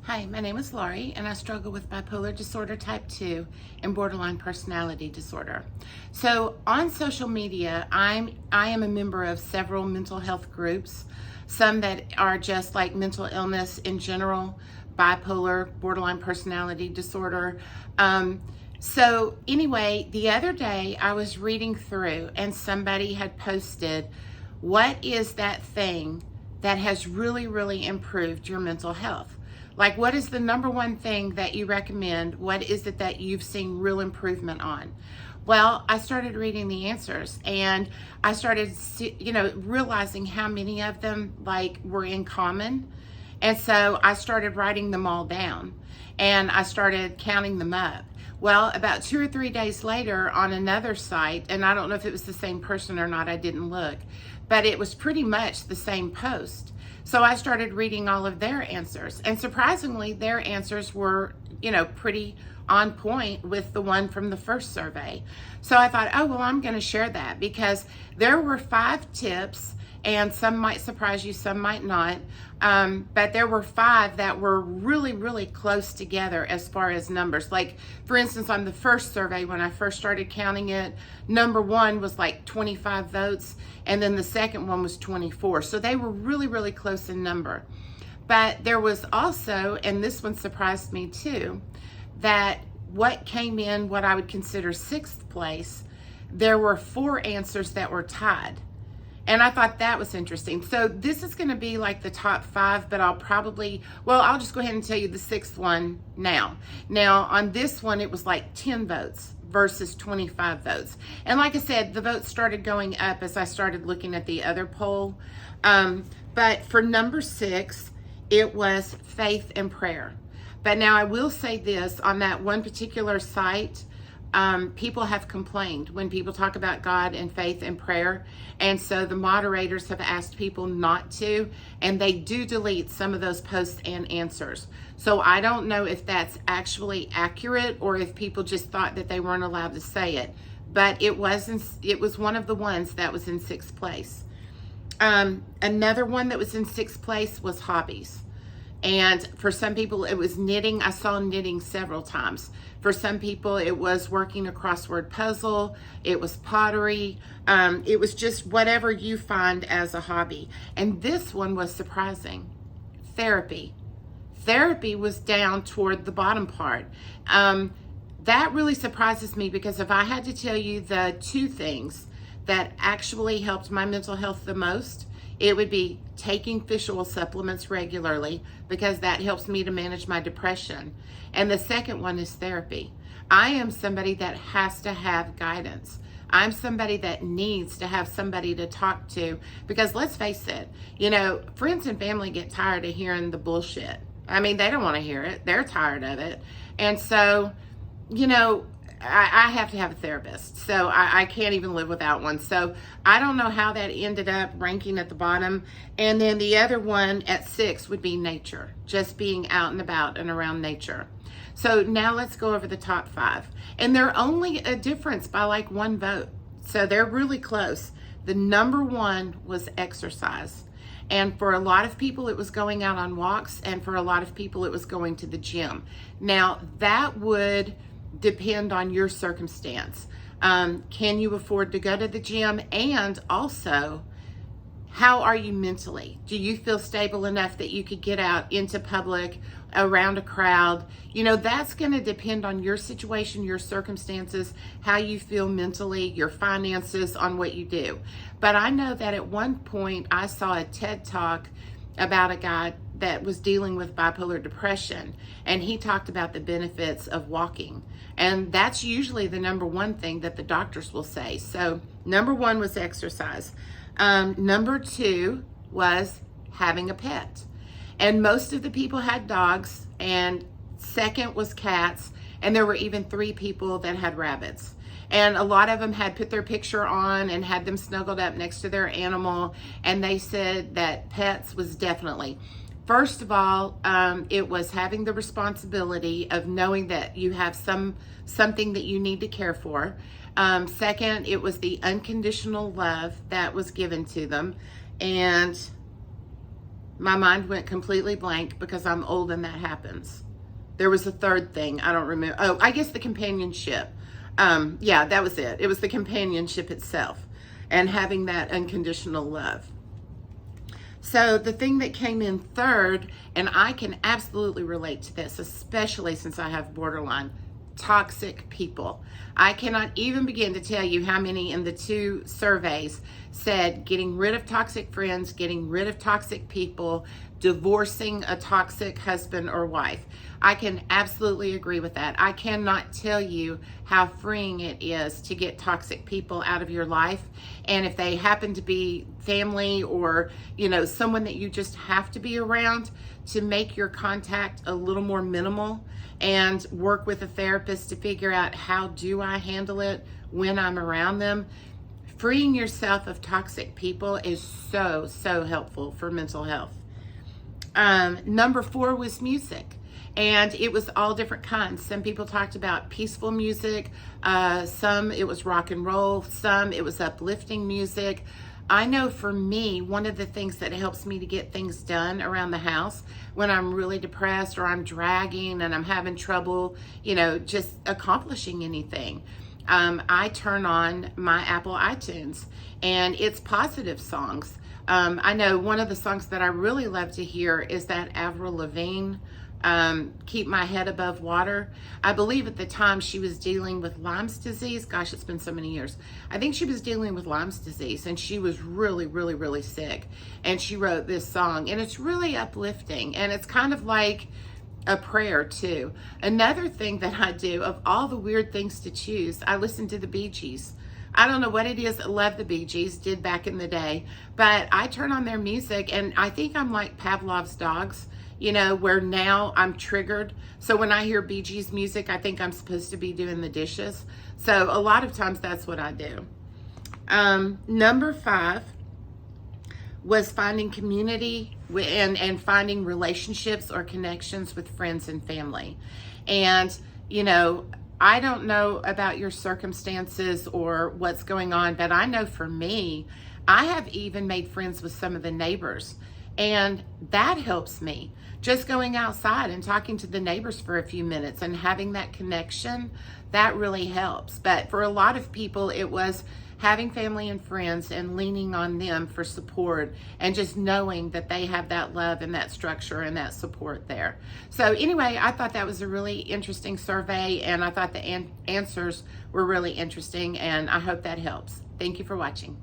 Hi, my name is Laurie, and I struggle with bipolar disorder type 2 and borderline personality disorder. So on social media, I am a member of several mental health groups, some that are just like mental illness in general, bipolar, borderline personality disorder. So anyway, the other day I was reading through and somebody had posted, what is that thing that has really improved your mental health? Like, what is the number one thing that you recommend? What is it that you've seen real improvement on? Well, I started reading the answers and I started, realizing how many of them were in common. And so I started writing them all down and I started counting them up. Well, about 2 or 3 days later on another site, and I don't know if it was the same person or not, I didn't look, but it was pretty much the same post. So I started reading all of their answers, and surprisingly, their answers were, pretty on point with the one from the first survey. So I thought, oh, well, I'm going to share that because there were 5 tips, and some might surprise you, some might not. But there were 5 that were really close together as far as numbers. Like, for instance, on the first survey, when I first started counting it, number 1 was like 25 votes, and then the second one was 24. So they were really close in number. But there was also, and this one surprised me too, that what came in what I would consider 6th place, there were 4 answers that were tied. And I thought that was interesting. So this is going to be like the top 5, but I'll just go ahead and tell you the 6th one now. Now, on this one, it was like 10 votes versus 25 votes. And like I said, the votes started going up as I started looking at the other poll. But for number 6, it was faith and prayer. But now I will say this, on that one particular site, people have complained when people talk about God and faith and prayer. And so the moderators have asked people not to, and they do delete some of those posts and answers. So I don't know if that's actually accurate or if people just thought that they weren't allowed to say it. But it was one of the ones that was in 6th place. Another one that was in 6th place was hobbies. And for some people, it was knitting. I saw knitting several times. For some people, it was working a crossword puzzle. It was pottery. It was just whatever you find as a hobby. And this one was surprising. Therapy. Therapy was down toward the bottom part. That really surprises me because if I had to tell you the 2 things that actually helped my mental health the most, it would be taking fish oil supplements regularly because that helps me to manage my depression. And the second one is therapy. I am somebody that has to have guidance. I'm somebody that needs to have somebody to talk to because let's face it, friends and family get tired of hearing the bullshit. I mean, they don't want to hear it. They're tired of it. And so, I have to have a therapist, so I can't even live without one. So I don't know how that ended up ranking at the bottom. And then the other one at 6 would be nature, just being out and about and around nature. So now let's go over the top 5. And they're only a difference by like 1 vote. So they're really close. The number 1 was exercise. And for a lot of people, it was going out on walks. And for a lot of people, it was going to the gym. Now, that would depend on your circumstance. Can you afford to go to the gym? And also, how are you mentally? Do you feel stable enough that you could get out into public, around a crowd? That's going to depend on your situation, your circumstances, how you feel mentally, your finances, on what you do. But I know that at one point I saw a TED Talk about a guy that was dealing with bipolar depression, and he talked about the benefits of walking. And that's usually the number 1 thing that the doctors will say. So number 1 was exercise. Number 2 was having a pet. And most of the people had dogs, and second was cats, and there were even 3 people that had rabbits. And a lot of them had put their picture on and had them snuggled up next to their animal, and they said that pets was definitely, first of all, it was having the responsibility of knowing that you have something that you need to care for. Second, it was the unconditional love that was given to them. And My mind went completely blank because I'm old and that happens. There was a third thing. I don't remember. Oh, I guess the companionship. Yeah, that was it. It was the companionship itself and having that unconditional love. So the thing that came in third, and I can absolutely relate to this, especially since I have borderline, toxic people. I cannot even begin to tell you how many in the 2 surveys said getting rid of toxic friends, getting rid of toxic people, divorcing a toxic husband or wife. I can absolutely agree with that. I cannot tell you how freeing it is to get toxic people out of your life. And if they happen to be family or, someone that you just have to be around, to make your contact a little more minimal and work with a therapist to figure out how do I handle it when I'm around them. Freeing yourself of toxic people is so, so helpful for mental health. Number 4 was music. And it was all different kinds. Some people talked about peaceful music. Some it was rock and roll. Some it was uplifting music. I know for me, one of the things that helps me to get things done around the house when I'm really depressed or I'm dragging and I'm having trouble, just accomplishing anything. I turn on my Apple iTunes and it's positive songs. I know one of the songs that I really love to hear is that Avril Lavigne, Keep My Head Above Water. I believe at the time she was dealing with Lyme's disease. Gosh, it's been so many years. I think she was dealing with Lyme's disease and she was really, really, really sick. And she wrote this song and it's really uplifting and it's kind of like a prayer too. Another thing that I do, of all the weird things to choose, I listen to the Bee Gees. I don't know what it is. I love the Bee Gees, did back in the day, but I turn on their music and I think I'm like Pavlov's dogs, where now I'm triggered. So when I hear Bee Gees music, I think I'm supposed to be doing the dishes. So a lot of times that's what I do. Number 5 was finding community and finding relationships or connections with friends and family. And, I don't know about your circumstances or what's going on, but I know for me, I have even made friends with some of the neighbors. And that helps me. Just going outside and talking to the neighbors for a few minutes and having that connection, that really helps. But for a lot of people, it was having family and friends and leaning on them for support and just knowing that they have that love and that structure and that support there. So anyway, I thought that was a really interesting survey and I thought the answers were really interesting and I hope that helps. Thank you for watching.